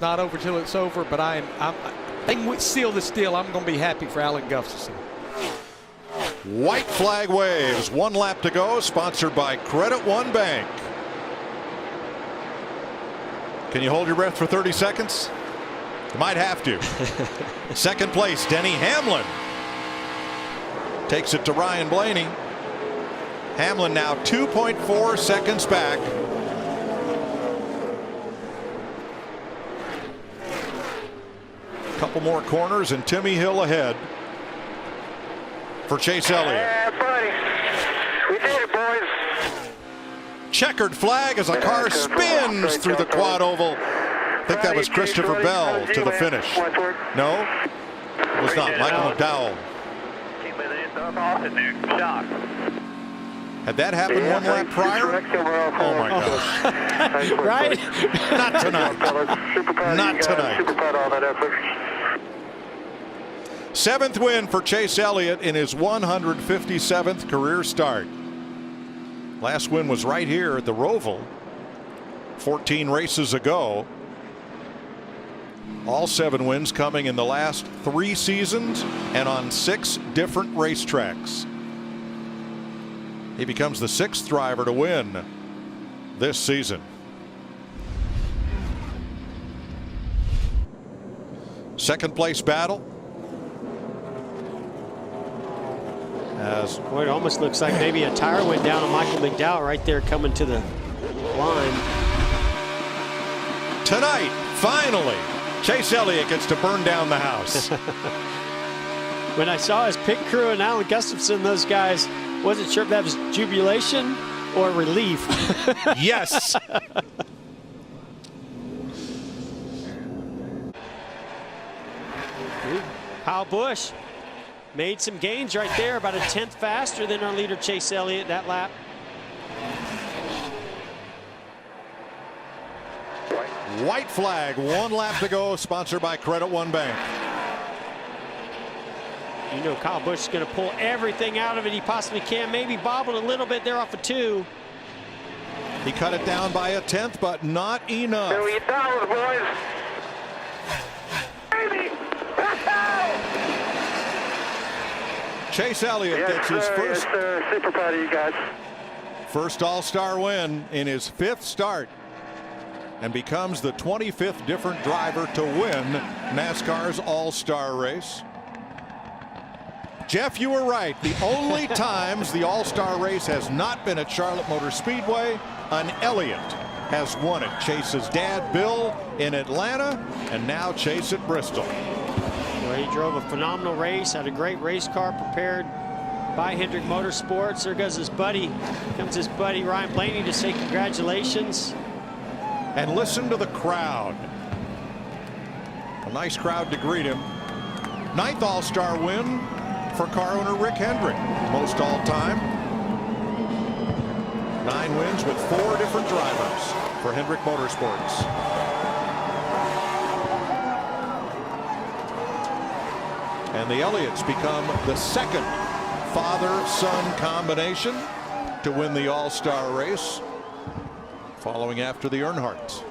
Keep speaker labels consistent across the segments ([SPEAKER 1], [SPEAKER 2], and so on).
[SPEAKER 1] not over till it's over, but they can seal this deal. I'm going to be happy for Alan Gustafson.
[SPEAKER 2] White flag waves. 1 lap to go. Sponsored by Credit One Bank. Can you hold your breath for 30 seconds? You might have to. Second place, Denny Hamlin. Takes it to Ryan Blaney. Hamlin now 2.4 seconds back. Couple more corners and Timmy Hill ahead for Chase Elliott.
[SPEAKER 3] Yeah, buddy. We did it, boys.
[SPEAKER 2] Checkered flag as a car spins through the quad oval. I think that was Christopher Bell to the finish. No, it was not. Michael McDowell. Had that happened 1 lap prior? Oh my gosh.
[SPEAKER 1] Right?
[SPEAKER 2] Not tonight. Not tonight. 7th win for Chase Elliott in his 157th career start. Last win was right here at the Roval 14 races ago. All 7 wins coming in the last 3 seasons and on 6 different racetracks. He becomes the 6th driver to win this season. Second place battle.
[SPEAKER 4] Boy, it almost looks like maybe a tire went down on Michael McDowell right there coming to the line.
[SPEAKER 2] Tonight, finally, Chase Elliott gets to burn down the house.
[SPEAKER 4] When I saw his pit crew and Alan Gustafson, those guys, wasn't sure if that was jubilation or relief.
[SPEAKER 2] Yes.
[SPEAKER 4] Kyle Busch made some gains right there, about a 10th faster than our leader Chase Elliott that lap.
[SPEAKER 2] White flag, 1 lap to go, sponsored by Credit One Bank.
[SPEAKER 4] You know Kyle Busch is going to pull everything out of it he possibly can. Maybe bobbled a little bit there off of 2.
[SPEAKER 2] He cut it down by a 10th, but not enough.
[SPEAKER 3] $1 million, boys.
[SPEAKER 2] Chase Elliott gets his first
[SPEAKER 3] super proud of you guys.
[SPEAKER 2] First All-Star win in his 5th start and becomes the 25th different driver to win NASCAR's All-Star race. Jeff, you were right. The only times the All-Star race has not been at Charlotte Motor Speedway, an Elliott has won it. Chase's dad, Bill, in Atlanta, and now Chase at Bristol.
[SPEAKER 4] Well, he drove a phenomenal race, had a great race car prepared by Hendrick Motorsports. There goes his buddy, comes his buddy Ryan Blaney to say congratulations.
[SPEAKER 2] And listen to the crowd. A nice crowd to greet him. 9th All-Star win for car owner Rick Hendrick, most all-time. 9 wins with 4 different drivers for Hendrick Motorsports. And the Elliots become the 2nd father-son combination to win the All-Star race, following after the Earnhardts.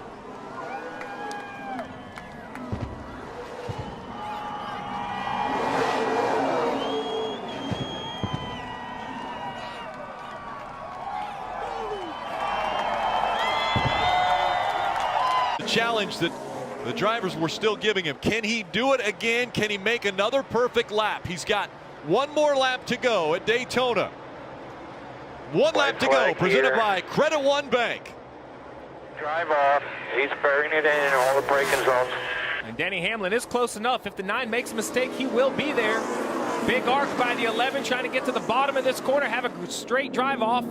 [SPEAKER 5] The challenge that the drivers were still giving him. Can he do it again? Can he make another perfect lap? He's got 1 more lap to go at Daytona. 1 lap to go, presented by Credit One Bank.
[SPEAKER 3] Drive off. He's burying it in all the braking zones.
[SPEAKER 6] And Denny Hamlin is close enough. If the 9 makes a mistake, he will be there. Big arc by the 11, trying to get to the bottom of this corner, have a straight drive off.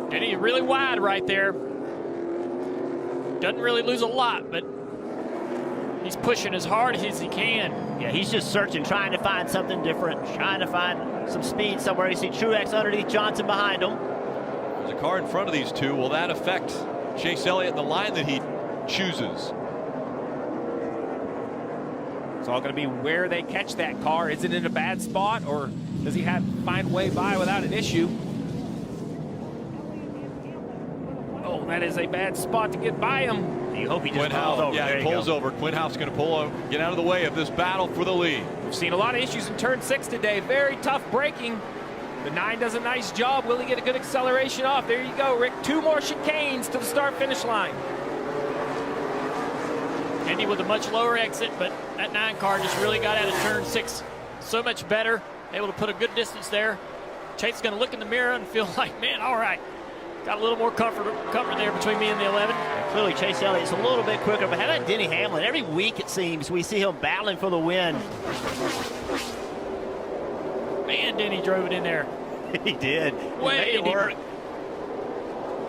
[SPEAKER 6] Denny really wide right there. Doesn't really lose a lot, but he's pushing as hard as he can.
[SPEAKER 7] Yeah, he's just searching, trying to find something different, trying to find some speed somewhere. You see Truex underneath, Johnson behind him.
[SPEAKER 5] There's a car in front of these two. Will that affect Chase Elliott and the line that he chooses?
[SPEAKER 6] It's all going to be where they catch that car. Is it in a bad spot, or does he find way by without an issue? Oh, That is a bad spot to get by him.
[SPEAKER 7] You hope he just pulls over.
[SPEAKER 5] Yeah, he pulls over. Quinhouse going to pull over, get out of the way of this battle for the lead.
[SPEAKER 6] We've seen a lot of issues in turn 6 today. Very tough braking. The 9 does a nice job. Will he get a good acceleration off? There you go, Rick. 2 more chicanes to the start-finish line.
[SPEAKER 8] Indy with a much lower exit, but that 9 car just really got out of turn 6 so much better. Able to put a good distance there. Chase is going to look in the mirror and feel like, man, all right. Got a little more comfort there between me and the 11.
[SPEAKER 7] Clearly, Chase Elliott's a little bit quicker, but how about Denny Hamlin? Every week, it seems, we see him battling for the win.
[SPEAKER 8] Man, Denny drove it in there.
[SPEAKER 7] He did.
[SPEAKER 8] Way
[SPEAKER 7] He made it work.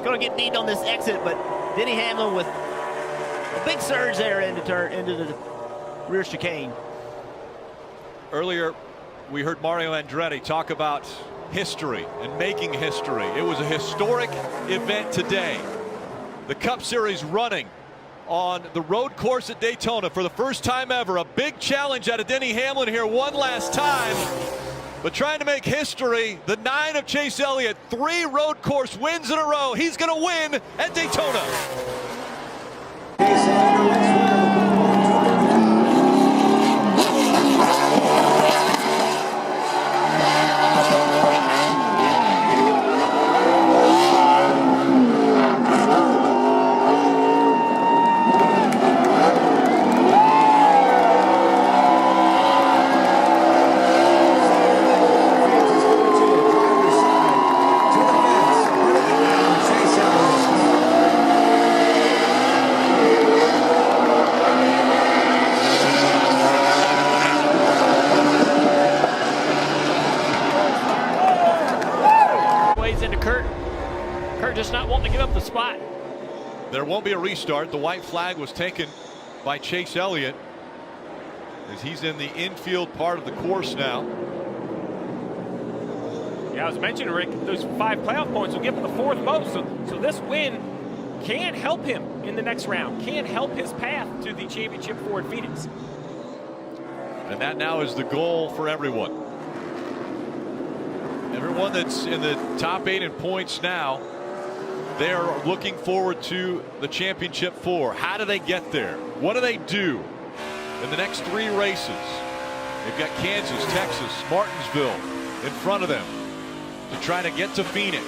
[SPEAKER 7] Going to get beat on this exit, but Denny Hamlin with a big surge there into the rear chicane.
[SPEAKER 5] Earlier, we heard Mario Andretti talk about history and making history. It was a historic event today. The Cup Series running on the road course at Daytona for the first time ever. A big challenge out of Denny Hamlin here one last time. But trying to make history, the 9 of Chase Elliott, 3 road course wins in a row. He's going to win at Daytona.
[SPEAKER 8] Just not wanting to give up the spot.
[SPEAKER 5] There won't be a restart. The white flag was taken by Chase Elliott as he's in the infield part of the course now.
[SPEAKER 6] Yeah, I was mentioning, Rick, those 5 playoff points will give him the 4th most. So this win can help him in the next round, can help his path to the championship for Phoenix.
[SPEAKER 5] And that now is the goal for everyone. Everyone that's in the top 8 in points now, they're looking forward to the championship 4. How do they get there? What do they do in the next 3 races? They've got Kansas, Texas, Martinsville in front of them to try to get to Phoenix.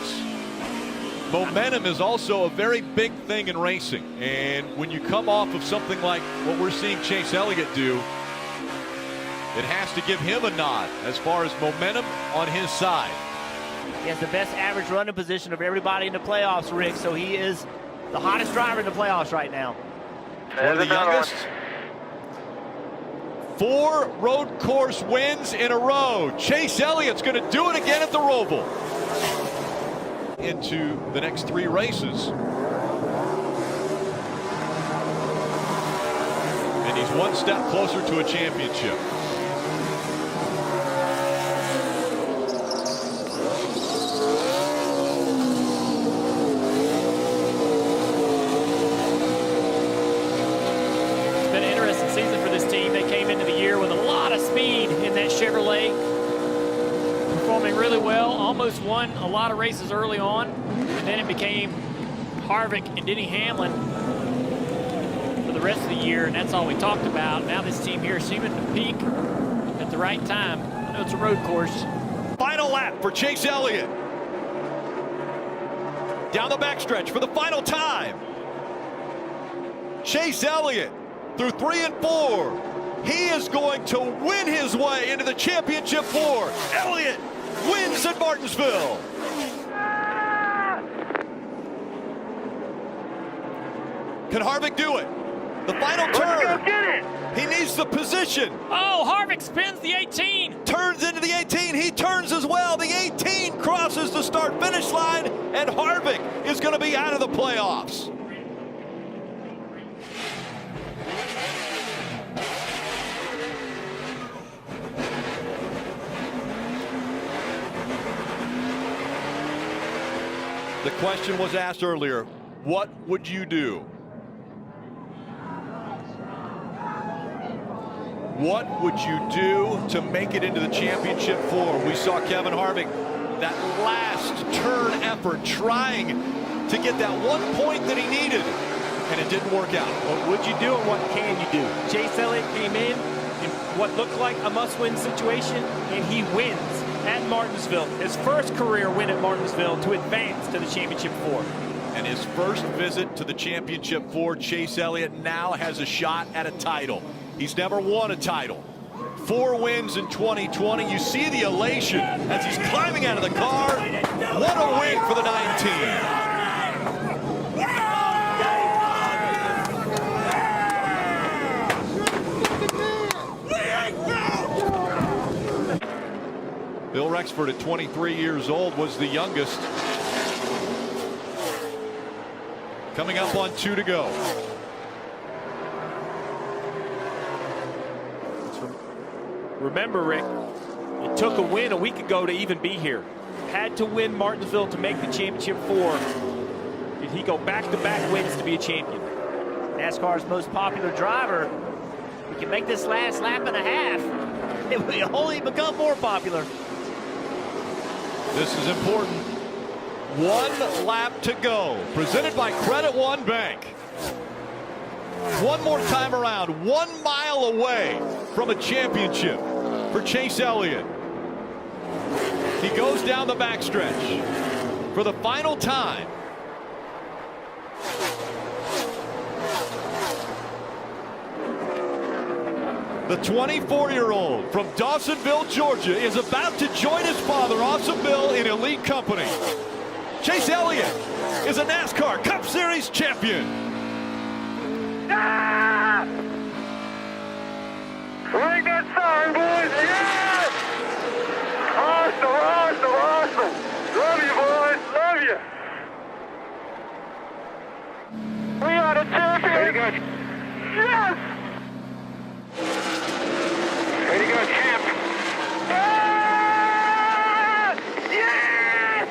[SPEAKER 5] Momentum is also a very big thing in racing. And when you come off of something like what we're seeing Chase Elliott do, it has to give him a nod as far as momentum on his side.
[SPEAKER 7] He has the best average running position of everybody in the playoffs, Rick, so he is the hottest driver in the playoffs right now.
[SPEAKER 5] One of the youngest. 4 road course wins in a row. Chase Elliott's going to do it again at the Roval. Into the next 3 races. And he's 1 step closer to a championship.
[SPEAKER 8] Chevrolet performing really well, almost won a lot of races early on, and then it became Harvick and Denny Hamlin for the rest of the year, and that's all we talked about. Now this team here seeming to peak at the right time. I know it's a road course.
[SPEAKER 5] Final lap for Chase Elliott. Down the backstretch for the final time. Chase Elliott through 3 and 4. He is going to win his way into the championship 4. Elliott wins at Martinsville. Can Harvick do it? The final turn. He needs the position.
[SPEAKER 8] Oh, Harvick spins the 18.
[SPEAKER 5] Turns into the 18. He turns as well. The 18 crosses the start-finish line, and Harvick is going to be out of the playoffs. The question was asked earlier, what would you do? What would you do to make it into the championship 4? We saw Kevin Harvick, that last turn effort, trying to get that 1 point that he needed, and it didn't work out.
[SPEAKER 6] What would you do and what can you do? Chase Elliott came in what looked like a must-win situation, and he wins at Martinsville. His first career win at Martinsville to advance to the Championship 4.
[SPEAKER 5] And his first visit to the Championship 4, Chase Elliott now has a shot at a title. He's never won a title. 4 wins in 2020. You see the elation as he's climbing out of the car. What a win for the 9 team. Bill Rexford at 23 years old was the youngest. Coming up on 2 to go.
[SPEAKER 6] Remember, Rick, it took a win a week ago to even be here. Had to win Martinsville to make the Championship 4. Did he go back-to-back wins to be a champion?
[SPEAKER 7] NASCAR's most popular driver. We can make this last lap and a half. It will only become more popular.
[SPEAKER 5] This is important. 1 lap to go. Presented by Credit One Bank. One more time around. 1 mile away from a championship for Chase Elliott. He goes down the backstretch for the final time. The 24-year-old from Dawsonville, Georgia, is about to join his father, Awesome Bill, in elite company. Chase Elliott is a NASCAR Cup Series champion.
[SPEAKER 3] Ah! Ring that song, boys! Yes! Awesome, awesome, awesome! Love you, boys! Love you! We are the champions! Yes! Way to go, champ! Ah! Yes!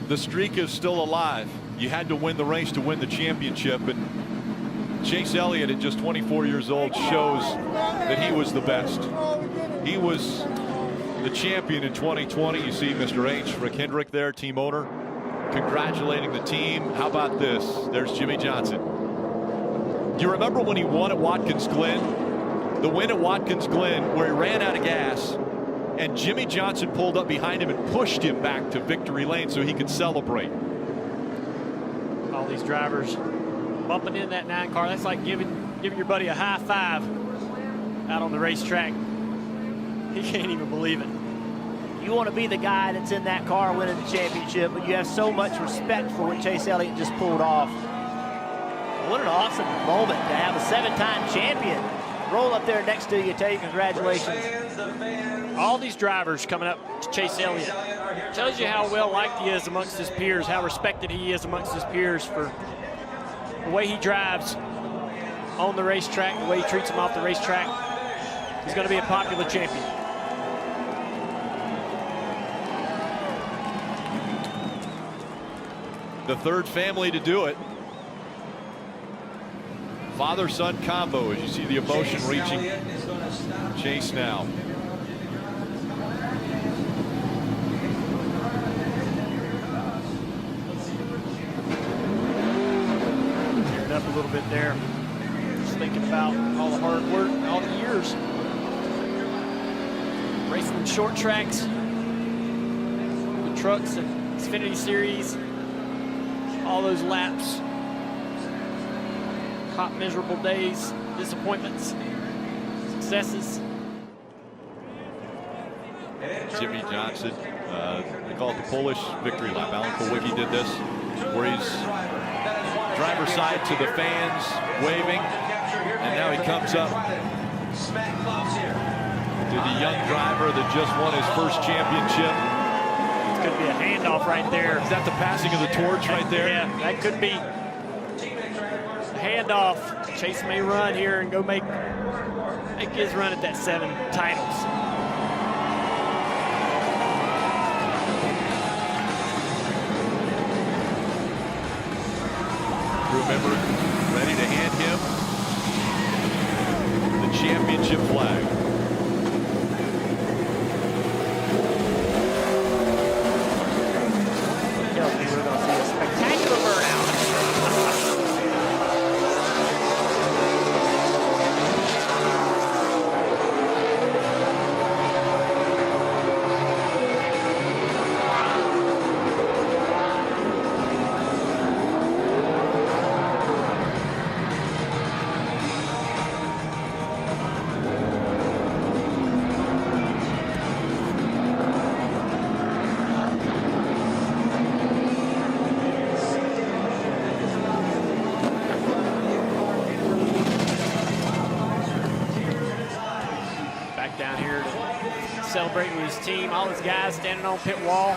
[SPEAKER 5] The streak is still alive. You had to win the race to win the championship, and Chase Elliott at just 24 years old shows that he was the best. He was the champion in 2020. You see Mr. H, Rick Hendrick there, team owner, congratulating the team. How about this? There's Jimmy Johnson. You remember when he won at Watkins Glen? The win at Watkins Glen where he ran out of gas and Jimmy Johnson pulled up behind him and pushed him back to victory lane so he could celebrate.
[SPEAKER 8] All these drivers bumping in that 9 car. That's like giving your buddy a high five out on the racetrack. He can't even believe it.
[SPEAKER 7] You want to be the guy that's in that car winning the championship, but you have so much respect for what Chase Elliott just pulled off. What an awesome moment to have a 7-time champion roll up there next to you, tell you congratulations.
[SPEAKER 8] All these drivers coming up to Chase Elliott tells you how well liked he is amongst his peers, how respected he is amongst his peers for the way he drives on the racetrack, the way he treats them off the racetrack. He's going to be a popular champion.
[SPEAKER 5] The third family to do it. Father-son combo, as you see the emotion reaching Chase now.
[SPEAKER 8] Tearing up a little bit there. Just thinking about all the hard work, all the years. Racing in short tracks, the trucks and Xfinity Series, all those laps. Hot, miserable days, disappointments, successes.
[SPEAKER 5] Jimmy Johnson, they call it the Polish victory lap. Alan Kulwicki did this, where he's driver's side to the fans, waving, and now he comes up to the young driver that just won his first championship.
[SPEAKER 8] It's going to be a handoff right there.
[SPEAKER 5] Is that the passing of the torch right there?
[SPEAKER 8] Yeah, that could be. Handoff. Chase may run here and go make his run at that 7 titles.
[SPEAKER 5] Remember, ready to hand him
[SPEAKER 8] Back down here to celebrate with his team. All his guys standing on pit wall.